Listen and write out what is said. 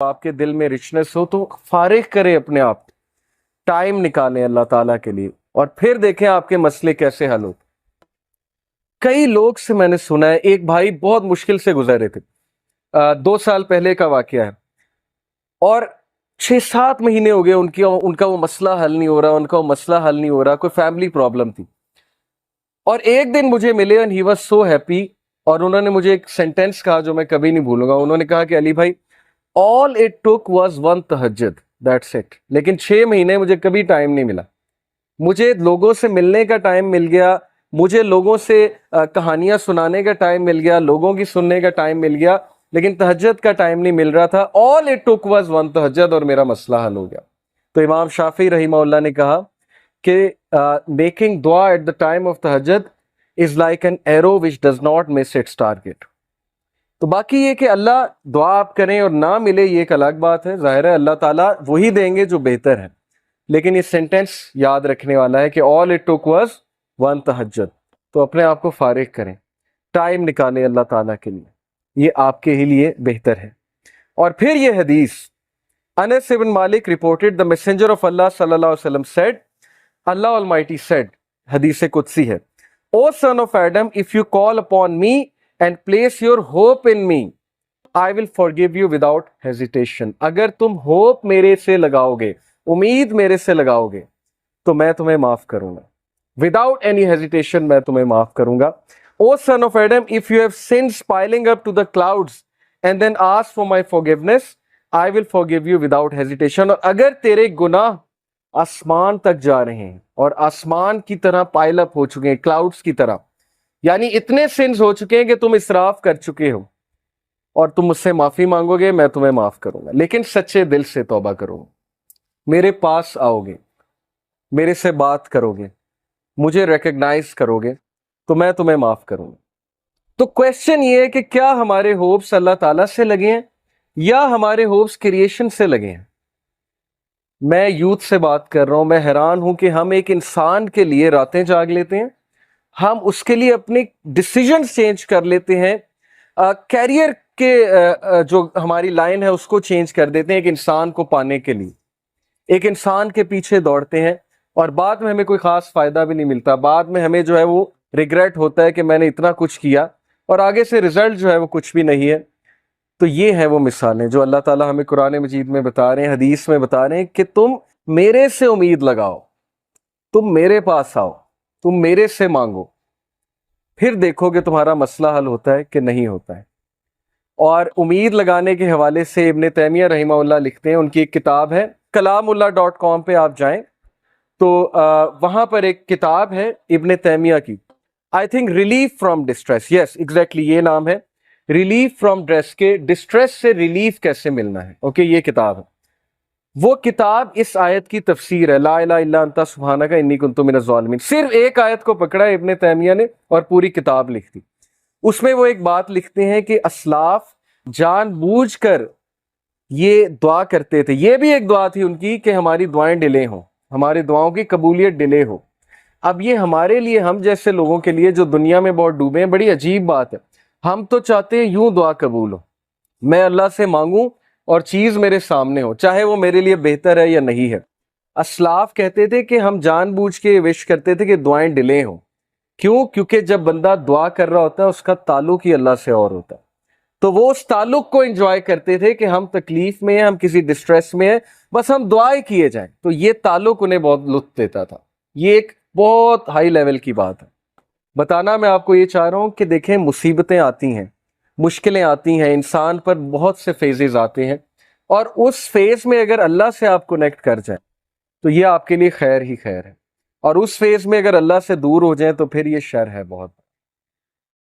آپ کے دل میں رچنس ہو تو فارغ کریں اپنے آپ، ٹائم نکالیں اللہ تعالیٰ کے لیے، اور پھر دیکھیں آپ کے مسئلے کیسے حل ہوتے۔ کئی لوگ سے میں نے سنا ہے، ایک بھائی بہت مشکل سے گزر رہے تھے، 2 سال پہلے کا واقعہ ہے، اور 6-7 مہینے ہو گئے ان کا وہ مسئلہ حل نہیں ہو رہا، ان کا وہ مسئلہ حل نہیں ہو رہا، کوئی فیملی پرابلم تھی۔ اور ایک دن مجھے ملے and he was so happy، اور انہوں نے مجھے ایک سینٹینس کہا جو میں کبھی نہیں بھولوں گا۔ انہوں نے کہا کہ علی بھائی all it took was one تہجد، that's it۔ لیکن 6 مہینے مجھے کبھی ٹائم نہیں ملا، مجھے لوگوں سے ملنے کا ٹائم مل گیا، مجھے لوگوں سے کہانیاں سنانے کا ٹائم مل گیا، لوگوں کی سننے کا ٹائم مل گیا، لیکن تہجد کا ٹائم نہیں مل رہا تھا۔ all it took was one تہجد، اور میرا مسئلہ حل ہو گیا۔ تو امام شافعی رحمہ اللہ نے کہا کہ میکنگ دعا ایٹ دا ٹائم آف تہجد is like an arrow which does not miss its target. تو باقی یہ کہ اللہ دعا آپ کریں اور نہ ملے یہ ایک الگ بات ہے، ظاہر ہے اللہ تعالیٰ وہی دیں گے جو بہتر ہے، لیکن یہ سینٹینس یاد رکھنے والا ہے کہ all it took was one تہجد۔ تو اپنے آپ کو فارغ کریں، ٹائم نکالیں اللہ تعالیٰ کے لیے، یہ آپ کے ہی لیے بہتر ہے۔ اور پھر یہ حدیث، انس بن مالک reported the messenger of Allah صلی اللہ علیہ وسلم said، Allah Almighty said، حدیث قدسی ہے، O son of Adam, if you call upon me and place your hope in me, I will forgive you without hesitation۔ اگر تم ہوپ میرے سے لگاؤ گے، امید میرے سے لگاؤ گے، تو میں تمہیں معاف کروں گا۔ without any hesitation میں تمہیں معاف کروں گا۔ O son of Adam, if you have sins piling up to the clouds and then ask for my forgiveness, I will forgive you without hesitation۔ اور اگر تیرے گناہ آسمان تک جا رہے ہیں اور آسمان کی طرح پائل اپ ہو چکے ہیں، کلاؤڈز کی طرح، یعنی اتنے سنز ہو چکے ہیں کہ تم اسراف کر چکے ہو، اور تم مجھ سے معافی مانگو گے، میں تمہیں معاف کروں گا، لیکن سچے دل سے توبہ کرو، میرے پاس آؤ گے، میرے سے بات کرو گے، مجھے ریکگنائز کرو گے، تو میں تمہیں معاف کروں گا۔ تو کویسچن یہ ہے کہ کیا ہمارے ہوپس اللہ تعالیٰ سے لگے ہیں یا ہمارے ہوپس کریشن سے لگے ہیں؟ میں یوتھ سے بات کر رہا ہوں، میں حیران ہوں کہ ہم ایک انسان کے لیے راتیں جاگ لیتے ہیں، ہم اس کے لیے اپنے ڈیسیجنز چینج کر لیتے ہیں، کیریئر کے جو ہماری لائن ہے اس کو چینج کر دیتے ہیں ایک انسان کو پانے کے لیے، ایک انسان کے پیچھے دوڑتے ہیں، اور بعد میں ہمیں کوئی خاص فائدہ بھی نہیں ملتا، بعد میں ہمیں جو ہے وہ ریگریٹ ہوتا ہے کہ میں نے اتنا کچھ کیا اور آگے سے رزلٹ جو ہے وہ کچھ بھی نہیں ہے۔ تو یہ ہیں وہ مثالیں جو اللہ تعالیٰ ہمیں قرآن مجید میں بتا رہے ہیں، حدیث میں بتا رہے ہیں کہ تم میرے سے امید لگاؤ، تم میرے پاس آؤ، تم میرے سے مانگو، پھر دیکھو کہ تمہارا مسئلہ حل ہوتا ہے کہ نہیں ہوتا ہے۔ اور امید لگانے کے حوالے سے ابن تیمیہ رحمہ اللہ لکھتے ہیں، ان کی ایک کتاب ہے kalamullah.com پہ آپ جائیں تو وہاں پر ایک کتاب ہے ابن تیمیہ کی، I think relief from distress, yes exactly یہ نام ہے، ریلیف فرام ڈسٹریس سے ریلیف کیسے ملنا ہے، اوکے یہ کتاب ہے۔ وہ کتاب اس آیت کی تفسیر ہے، لا الہ الا انت سبحانک انی کنت من الظالمین، صرف ایک آیت کو پکڑا ہے ابن تیمیہ نے اور پوری کتاب لکھ دی۔ اس میں وہ ایک بات لکھتے ہیں کہ اسلاف جان بوجھ کر یہ دعا کرتے تھے، یہ بھی ایک دعا تھی ان کی کہ ہماری دعائیں ڈیلے ہوں، ہماری دعاؤں کی قبولیت ڈیلے ہو۔ اب یہ ہمارے لیے، ہم جیسے لوگوں کے لیے جو دنیا میں بہت ڈوبے ہیں، بڑی عجیب بات ہے۔ ہم تو چاہتے ہیں یوں دعا قبول ہو، میں اللہ سے مانگوں اور چیز میرے سامنے ہو، چاہے وہ میرے لیے بہتر ہے یا نہیں ہے۔ اسلاف کہتے تھے کہ ہم جان بوجھ کے وش کرتے تھے کہ دعائیں ڈیلے ہوں، کیوں؟ کیونکہ جب بندہ دعا کر رہا ہوتا ہے اس کا تعلق ہی اللہ سے اور ہوتا ہے، تو وہ اس تعلق کو انجوائے کرتے تھے کہ ہم تکلیف میں ہیں، ہم کسی ڈسٹریس میں ہیں، بس ہم دعائیں کیے جائیں، تو یہ تعلق انہیں بہت لطف دیتا تھا۔ یہ ایک بہت ہائی لیول کی بات ہے۔ بتانا میں آپ کو یہ چاہ رہا ہوں کہ دیکھیں مصیبتیں آتی ہیں، مشکلیں آتی ہیں، انسان پر بہت سے فیزز آتے ہیں، اور اس فیز میں اگر اللہ سے آپ کنیکٹ کر جائیں تو یہ آپ کے لیے خیر ہی خیر ہے، اور اس فیز میں اگر اللہ سے دور ہو جائیں تو پھر یہ شر ہے بہت۔